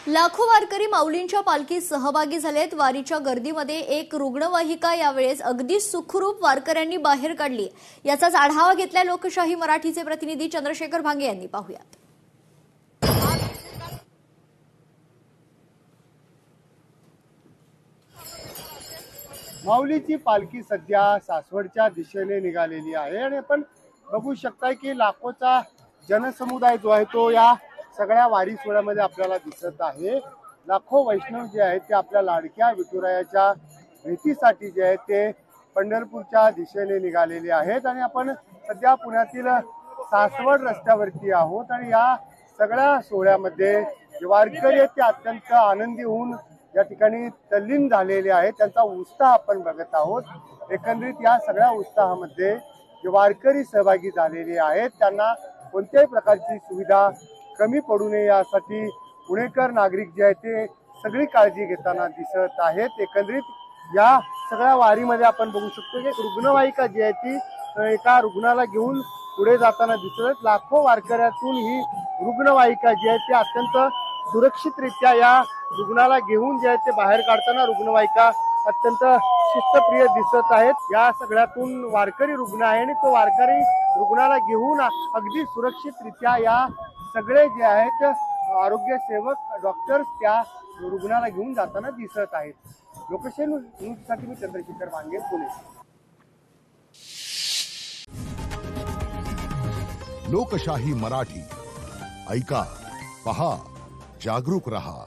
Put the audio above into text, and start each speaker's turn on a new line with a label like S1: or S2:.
S1: लाखो वारकरी माऊलींच्या पालखीत सहभागी झालेत। वारीच्या गर्दीमध्ये एक रुग्णवाहिका यावेळेस अगदी सुखरूप वारकऱ्यांनी बाहेर काढली। याचाच आढावा घेतलाय लोकशाही मराठीचे प्रतिनिधी चंद्रशेखर भांगे यांनी। पाहूयात।
S2: माऊलीची पालखी सध्या सासवडच्या दिशेने निघालेली आहे आणि आपण बघू शकताय की लाखोचा जनसमुदाय जो आहे तो या सगळ्या वारी सोहळ्यामध्ये आपल्याला दिसत आहे। लाखो वैष्णव जे आहेत ते आपल्या लाडक्या विठुरायाच्या भेटीसाठी जे आहेत ते पंढरपूरच्या दिशेने निघालेले आहेत आणि आपण सध्या पुण्यातील सासवड रस्त्यावरती आहोत आणि या सगळ्या सोहळ्यामध्ये जे वारकरी आहेत ते अत्यंत आनंदी होऊन या ठिकाणी तल्लीन झालेले आहेत। त्यांचा उत्साह आपण बघत आहोत। एकंदरीत या सगळ्या उत्साहामध्ये जे वारकरी सहभागी झालेले आहेत त्यांना कोणत्याही प्रकारची सुविधा कमी पडू नये यासाठी पुणेकर नागरिक जे आहेत ते सगळी काळजी घेताना दिसत आहेत। एकंदरीत या सगळ्या वारीमध्ये आपण बघू शकतो की रुग्णवाहिका जी आहे ती एका रुग्णाला घेऊन पुढे जाताना दिसत आहेत। लाखो वारकऱ्यातून ही रुग्णवाहिका जी आहे ती अत्यंत सुरक्षितरित्या या रुग्णाला घेऊन जे आहे ते बाहेर काढताना रुग्णवाहिका अत्यंत शिस्तप्रिय दिसत आहेत। या सगळ्यातून वारकरी रुग्ण आहे आणि तो वारकरी रुग्णाला घेऊन अगदी सुरक्षितरित्या या सगळे जे आहेत आरोग्य सेवक डॉक्टर्स त्या रुग्णाला घेऊन जाताना दिसत आहेत। लोकशाही न्यूजसाठी मी चंद्रशेखर भांगे, पुणे।
S3: लोकशाही मराठी ऐका, पहा, जागरूक रहा।